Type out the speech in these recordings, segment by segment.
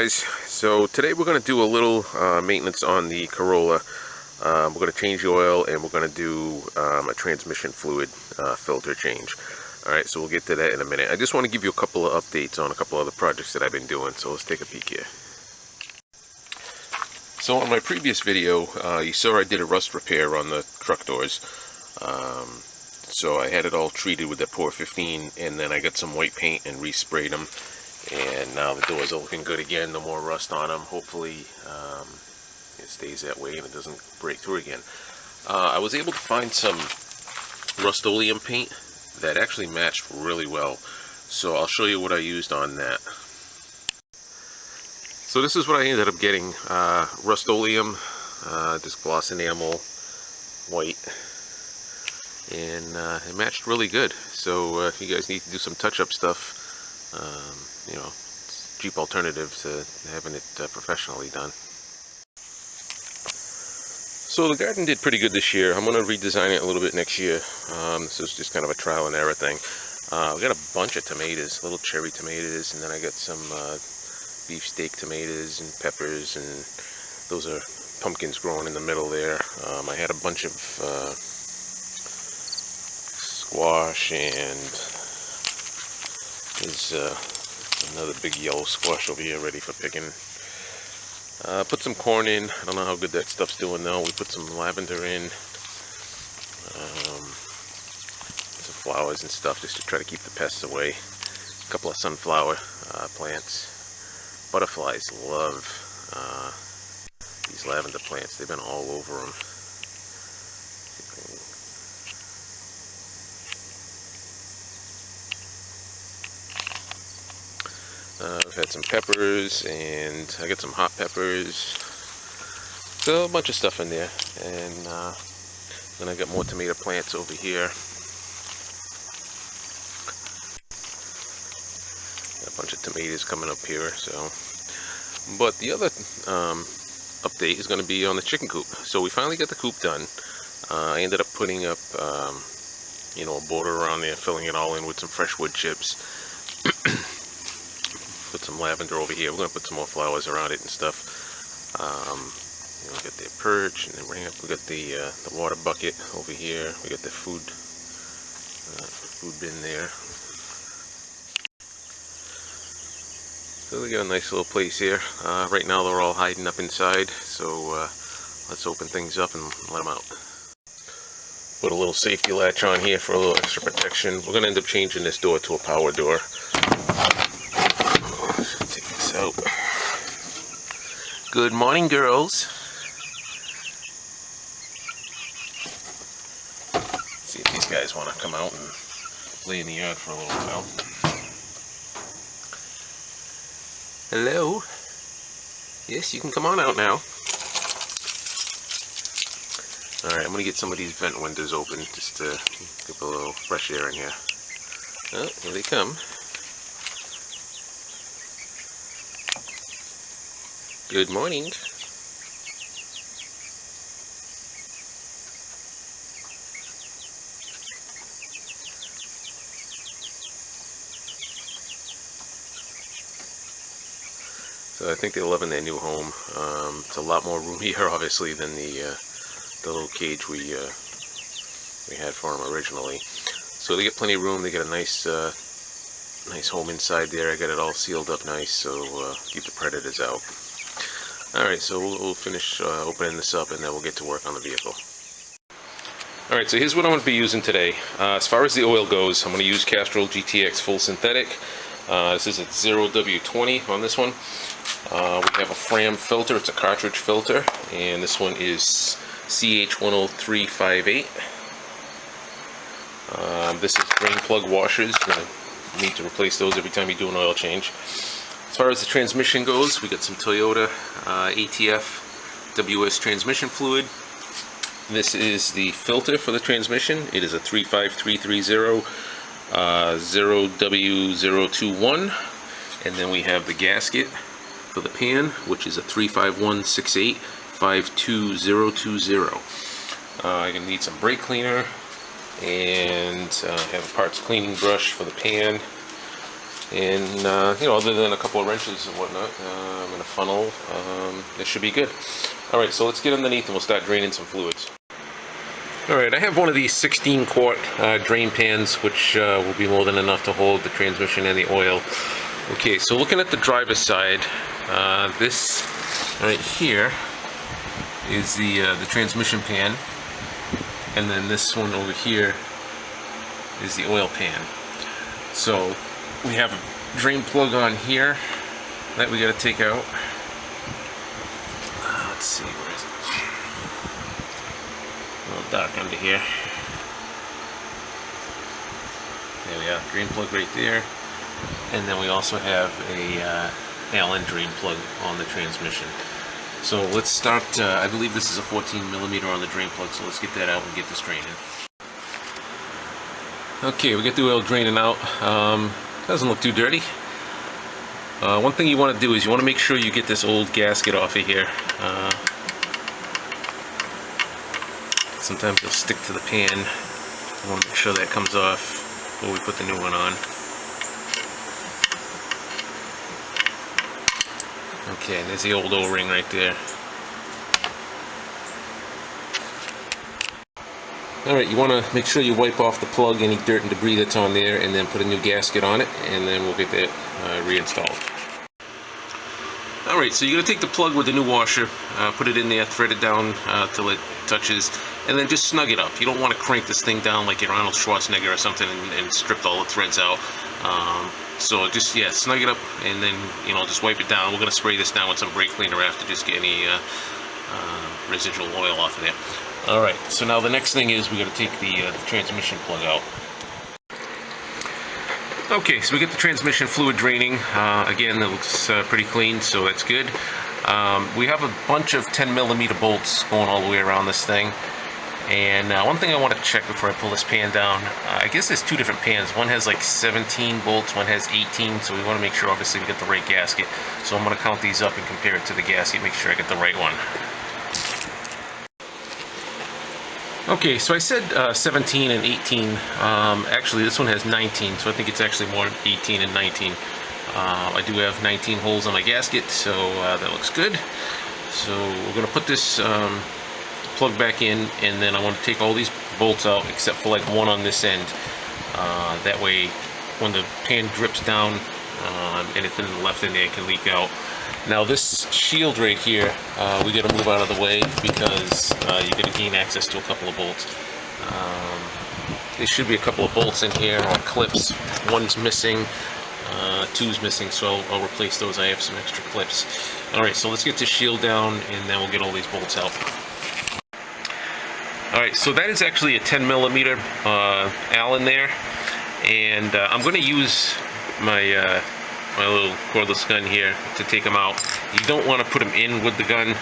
guys, so today we're going to do a little maintenance on the Corolla. We're going to change the oil and we're going to do a transmission fluid filter change. Alright, so we'll get to that in a minute. I just want to give you a couple of updates on a couple other projects that I've been doing, so let's take a peek here. So on my previous video, you saw I did a rust repair on the truck doors. So I had it all treated with that Pour 15, and then I got some white paint and resprayed them. And now the doors are looking good again, no more rust on them. Hopefully it stays that way and it doesn't break through again. I was able to find some Rustoleum paint that actually matched really well. So I'll show you what I used on that. So this is what I ended up getting. Rustoleum, this gloss enamel, white. And it matched really good. So if you guys need to do some touch-up stuff, you know, it's a cheap alternative to having it professionally done. So the garden did pretty good this year. I'm going to redesign it a little bit next year. This is just kind of a trial and error thing. We got a bunch of tomatoes, little cherry tomatoes, and then I got some beefsteak tomatoes and peppers, and those are pumpkins growing in the middle there. I had a bunch of squash, and there's another big yellow squash over here ready for picking. Put some corn in. I don't know how good that stuff's doing though. We put some lavender in, some flowers and stuff just to try to keep the pests away. A couple of sunflower plants. Butterflies love these lavender plants. They've been all over them. I've had some peppers, and I got some hot peppers, so a bunch of stuff in there. And then I got more tomato plants over here. Got a bunch of tomatoes coming up here. So, but the other update is going to be on the chicken coop. So we finally got the coop done. I ended up putting up you know, a border around there, filling it all in with some fresh wood chips. Put some lavender over here. We're going to put some more flowers around it and stuff. You know, we got the perch, and then we got the water bucket over here. We got the food bin there. So we got a nice little place here. Right now they're all hiding up inside, so let's open things up and let them out. Put a little safety latch on here for a little extra protection. We're going to end up changing this door to a power door. So, good morning, girls. See if these guys want to come out and play in the yard for a little while. Hello. Yes, you can come on out now. Alright, I'm going to get some of these vent windows open just to get a little fresh air in here. Oh, here they come. Good morning. So I think they're loving their new home. It's a lot more room here, obviously, than the little cage we had for them originally. So they get plenty of room. They got a nice nice home inside there. I got it all sealed up nice, so keep the predators out. Alright, so we'll finish opening this up, and then we'll get to work on the vehicle. Alright, so here's what I'm going to be using today. As far as the oil goes, I'm going to use Castrol GTX Full Synthetic. This is at 0W20 on this one. We have a Fram filter. It's a cartridge filter, and this one is CH10358. This is drain plug washers. You're going to need to replace those every time you do an oil change. As far as the transmission goes, we got some Toyota ATF WS transmission fluid. This is the filter for the transmission. It is a 35330 0W021. And then we have the gasket for the pan, which is a 35168 52020. You're going to need some brake cleaner, and have a parts cleaning brush for the pan. And you know, other than a couple of wrenches and whatnot, and a funnel, this should be good. All right, so let's get underneath and we'll start draining some fluids. All right, I have one of these 16-quart drain pans, which will be more than enough to hold the transmission and the oil. Okay, so looking at the driver's side, this right here is the transmission pan, and then this one over here is the oil pan. So we have a drain plug on here that we got to take out. Let's see, where is it? A little dark under here. There we are, drain plug right there. And then we also have a Allen drain plug on the transmission. So let's start, I believe this is a 14mm on the drain plug, so let's get that out and get this draining. Okay, we get the oil draining out. Doesn't look too dirty. One thing you want to do is you want to make sure you get this old gasket off of here. Sometimes it'll stick to the pan. I want to make sure that comes off before we put the new one on. Okay, and there's the old O-ring right there. Alright, you want to make sure you wipe off the plug, any dirt and debris that's on there, and then put a new gasket on it, and then we'll get that reinstalled. Alright, so you're going to take the plug with the new washer, put it in there, thread it down till it touches, and then just snug it up. You don't want to crank this thing down like you're Arnold Schwarzenegger or something and strip all the threads out. So just, yeah, snug it up, and then, you know, just wipe it down. We're going to spray this down with some brake cleaner after, just get any residual oil off of there. Alright, so now the next thing is we got to take the transmission plug out. Okay, so we get the transmission fluid draining. Again, it looks pretty clean, so that's good. We have a bunch of 10mm bolts going all the way around this thing. And one thing I want to check before I pull this pan down, I guess there's two different pans. One has like 17 bolts, one has 18, so we want to make sure obviously we get the right gasket. So I'm going to count these up and compare it to the gasket, make sure I get the right one. Okay, so I said 17 and 18. Actually, this one has 19, so I think it's actually more 18 and 19. I do have 19 holes on my gasket, so that looks good. So we're going to put this plug back in, and then I want to take all these bolts out except for like one on this end. That way, when the pan drips down, anything left in there can leak out. Now this shield right here, we got to move out of the way because you're going to gain access to a couple of bolts. There should be a couple of bolts in here, or clips. One's missing, two's missing, so I'll replace those. I have some extra clips. Alright, so let's get this shield down, and then we'll get all these bolts out. Alright, so that is actually a 10mm Allen there, and I'm going to use my my little cordless gun here to take them out. You don't want to put them in with the gun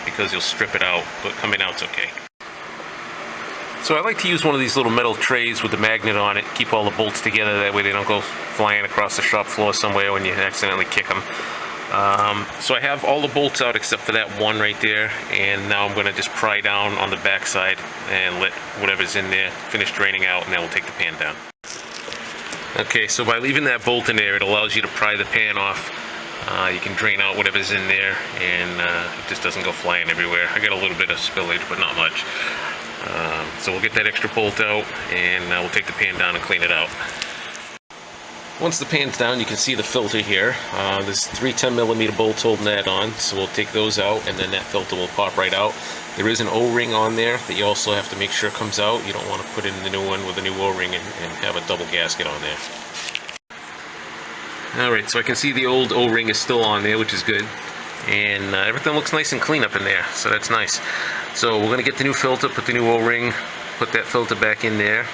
because you'll strip it out, but coming out's okay. So I like to use one of these little metal trays with the magnet on it, keep all the bolts together, that way they don't go flying across the shop floor somewhere when you accidentally kick them. So I have all the bolts out except for that one right there, and now I'm going to just pry down on the back side and let whatever's in there finish draining out, and then we'll take the pan down. Okay, so by leaving that bolt in there, it allows you to pry the pan off. You can drain out whatever's in there, and it just doesn't go flying everywhere. I got a little bit of spillage, but not much. So we'll get that extra bolt out, and we'll take the pan down and clean it out. Once the pan's down, you can see the filter here. There's 3 10mm bolts holding that on, so we'll take those out, and then that filter will pop right out. There is an O-ring on there that you also have to make sure comes out. You don't want to put in the new one with a new O-ring and have a double gasket on there. Alright, so I can see the old O-ring is still on there, which is good. And everything looks nice and clean up in there, so that's nice. So we're going to get the new filter, put the new O-ring, put that filter back in there.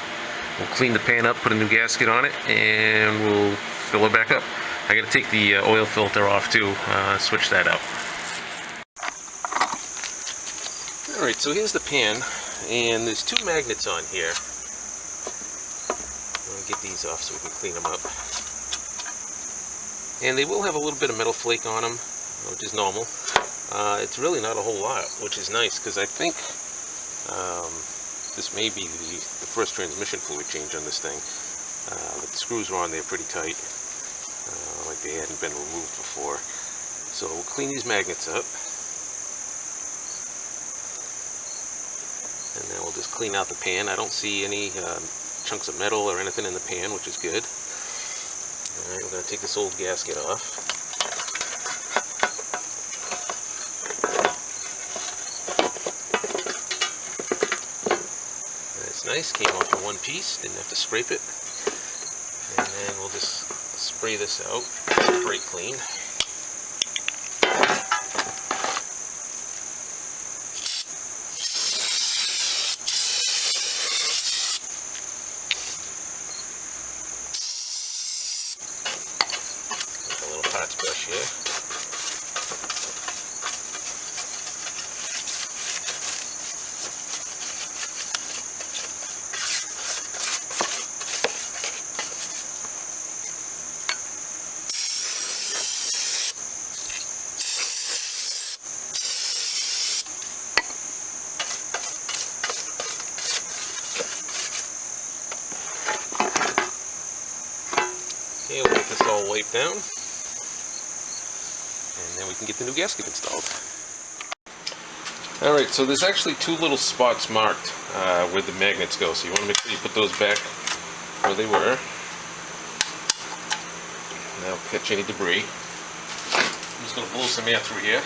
We'll clean the pan up, put a new gasket on it, and we'll fill it back up. I got to take the oil filter off too, switch that out. Alright, so here's the pan, and there's 2 magnets on here. I'll get these off so we can clean them up. And they will have a little bit of metal flake on them, which is normal. It's really not a whole lot, which is nice, because I think this may be the first transmission fluid change on this thing. The screws are on there pretty tight. like they hadn't been removed before. So we'll clean these magnets up. And then we'll just clean out the pan. I don't see any chunks of metal or anything in the pan, which is good. Alright, we're going to take this old gasket off. That's nice, came off in one piece, didn't have to scrape it. And then we'll just spray this out, brake clean. Brush here. Okay, we'll get this all wiped down. And then we can get the new gasket installed. Alright, so there's actually two little spots marked where the magnets go, so you want to make sure you put those back where they were. Now catch any debris. I'm just going to blow some air through here.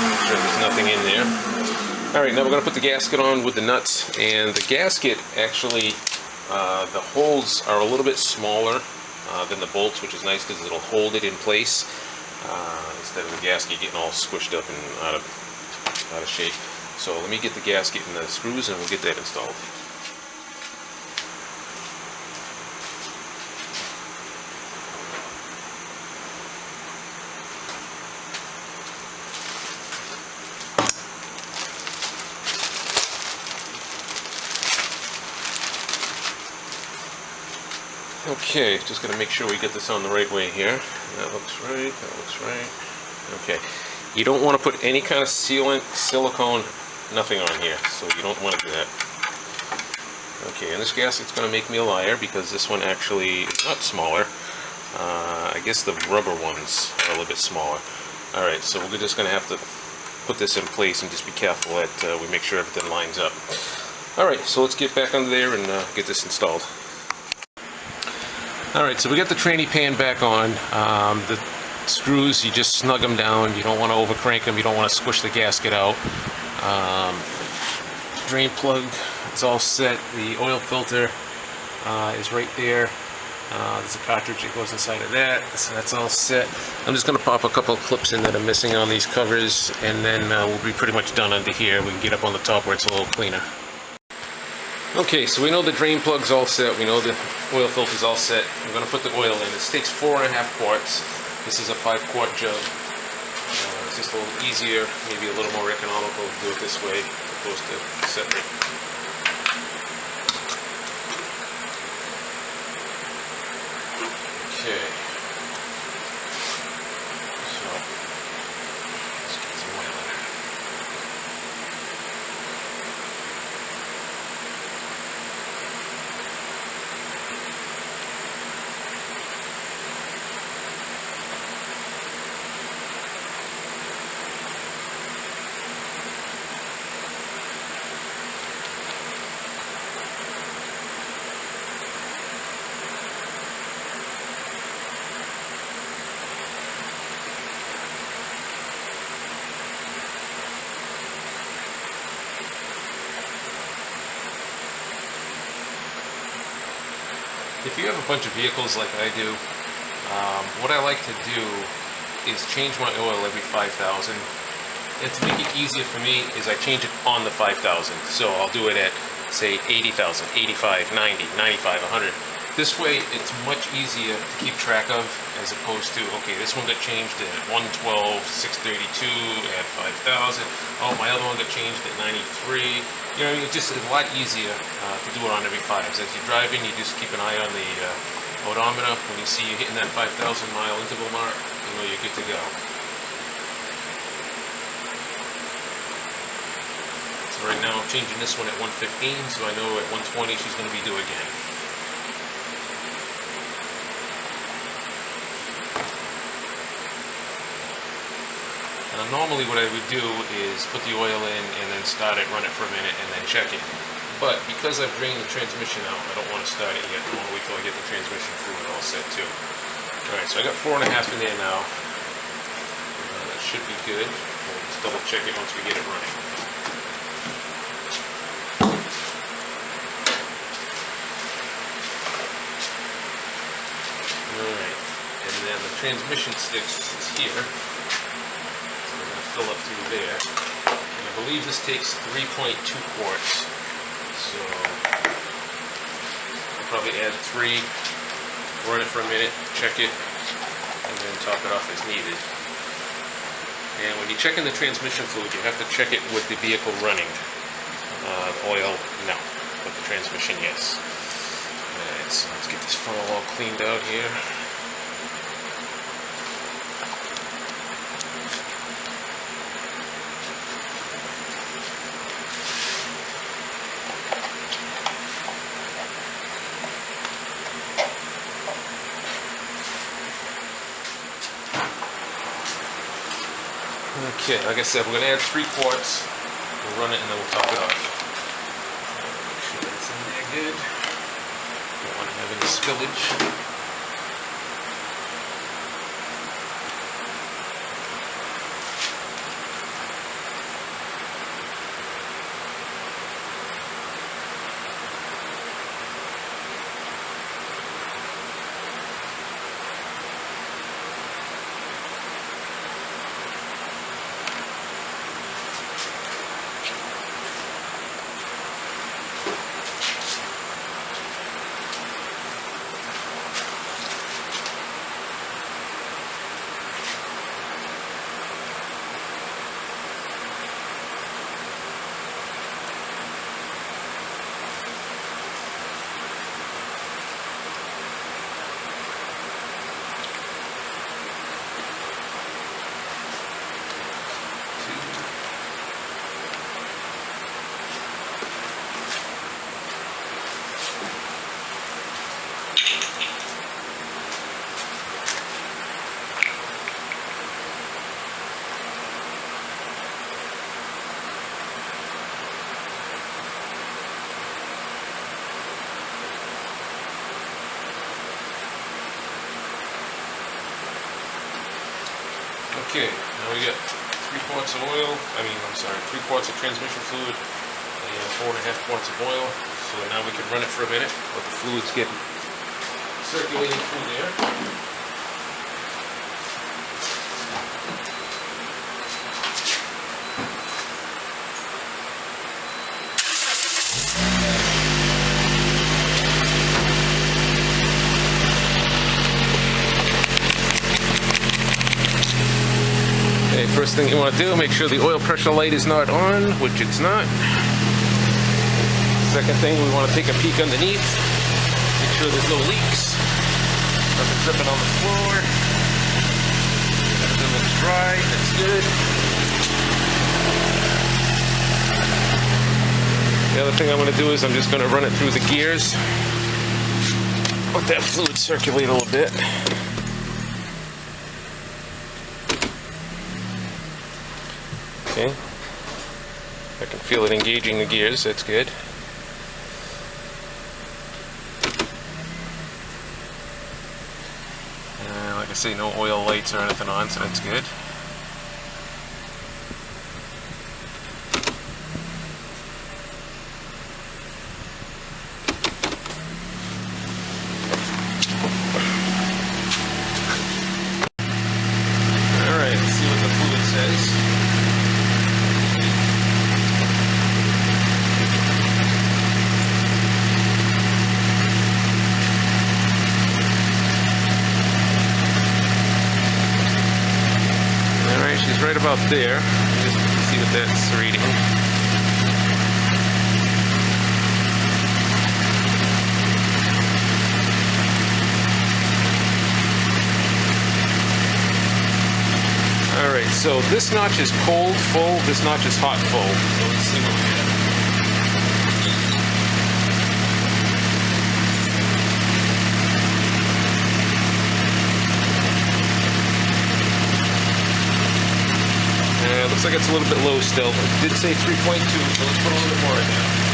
Make sure there's nothing in there. Alright, now we're going to put the gasket on with the nuts, and the gasket actually the holes are a little bit smaller than the bolts, which is nice because it'll hold it in place instead of the gasket getting all squished up and out of shape. So let me get the gasket and the screws and we'll get that installed. Okay, just going to make sure we get this on the right way here. That looks right, that looks right. Okay, you don't want to put any kind of sealant, silicone, nothing on here, so you don't want to do that. Okay, and this gasket's going to make me a liar because this one actually is not smaller. I guess the rubber ones are a little bit smaller. Alright, so we're just going to have to put this in place and just be careful that we make sure everything lines up. Alright, so let's get back under there and get this installed. Alright, so we got the tranny pan back on. The screws, you just snug them down. You don't want to over crank them. You don't want to squish the gasket out. Drain plug is all set. The oil filter is right there. There's a cartridge that goes inside of that. So that's all set. I'm just going to pop a couple of clips in that are missing on these covers, and then we'll be pretty much done under here. We can get up on the top where it's a little cleaner. Okay, so we know the drain plug's all set, we know the oil filter's all set. We're going to put the oil in. This takes 4.5 quarts. This is a 5-quart jug. It's just a little easier, maybe a little more economical to do it this way as opposed to separate. Okay. So, let's get some oil in there. If you have a bunch of vehicles like I do, what I like to do is change my oil every 5,000. And to make it easier for me is I change it on the 5,000. So I'll do it at, say, 80,000, 85, 90, 95, 100. This way it's much easier to keep track of as opposed to, okay, this one got changed at 112, 632 at 5,000. Oh, my other one got changed at 93. You know, it's just a lot easier to do it on every 5s. As you're driving, you just keep an eye on the odometer. When you see you hitting that 5,000 mile interval mark, you know you're good to go. So right now I'm changing this one at 115, so I know at 120 she's going to be due again. Normally what I would do is put the oil in and then start it, run it for a minute, and then check it. But because I've drained the transmission out, I don't want to start it yet. I want to wait till I get the transmission fluid all set too. Alright, so I got 4.5 in there now. That should be good. We'll just double check it once we get it running. Alright, and then the transmission stick is here. Fill up through there, and I believe this takes 3.2 quarts, so I'll probably add 3, run it for a minute, check it, and then top it off as needed. And when you're checking the transmission fluid, you have to check it with the vehicle running. Oil, no, but the transmission, yes. Alright, so let's get this funnel all cleaned out here. Okay, like I said, we're going to add 3 quarts, we'll run it and then we'll top it off. Make sure that's in there good. Don't want to have any spillage. Okay, now we got 3 quarts of oil, 3 quarts of transmission fluid, and 4.5 quarts of oil. So now we can run it for a minute, let the fluids get circulating through there. First thing you want to do, make sure the oil pressure light is not on, which it's not. Second thing, we want to take a peek underneath, make sure there's no leaks, nothing dripping on the floor. Everything looks dry, that's good. The other thing I'm going to do is I'm just going to run it through the gears, let that fluid circulate a little bit. Okay, I can feel it engaging the gears, that's good. Like I say, no oil lights or anything on, so that's good. Alright, let's see what the fluid says. She's right about there. Just see what that's reading. Alright, Alright, so this notch is cold full, this notch is hot full. So let's see what we get. Looks like it's a little bit low still. It did say 3.2, so let's put a little bit more in there.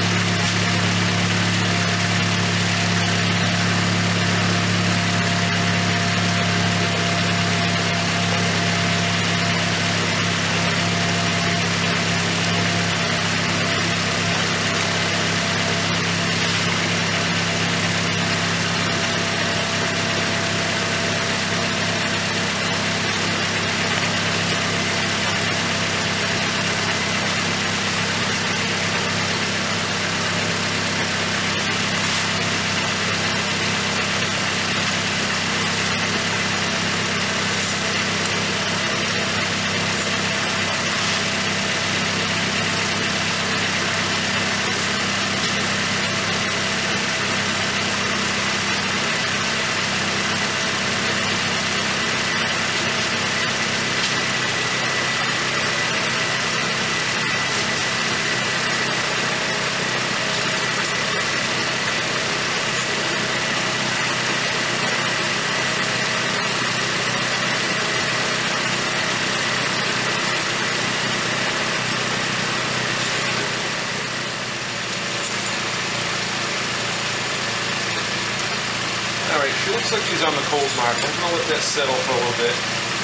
Alright, she looks like she's on the cold mark. I'm going to let that settle for a little bit,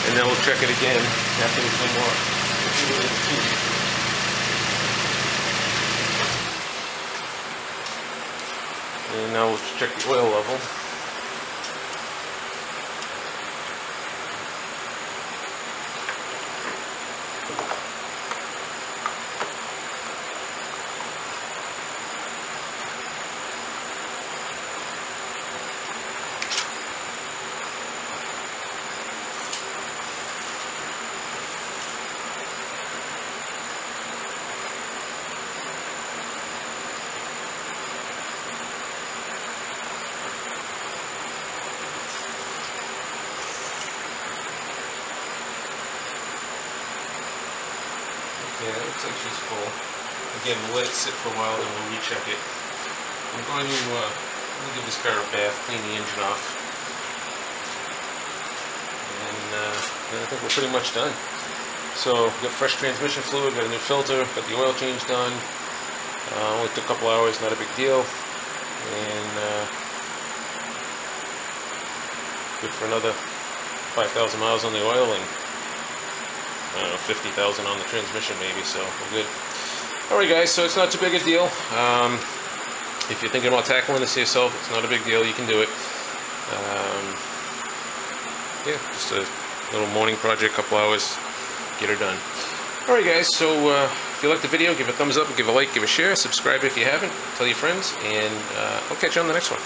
and then we'll check it again after there's no more. And now we'll check the oil level. Yeah, it looks like she's full. Again, we'll let it sit for a while, then we'll recheck it. I'm going to give this car a bath, clean the engine off. And then I think we're pretty much done. So, we've got fresh transmission fluid, got a new filter, got the oil change done. Only took a couple hours, not a big deal. And good for another 5,000 miles on the oil and I don't know, 50,000 on the transmission maybe, so we're good. Alright guys, so it's not too big a deal. If you're thinking about tackling this yourself, it's not a big deal, you can do it. Yeah, just a little morning project, couple hours, get her done. Alright guys, so if you liked the video, give it a thumbs up, give a like, give a share, subscribe if you haven't, tell your friends, and I'll catch you on the next one.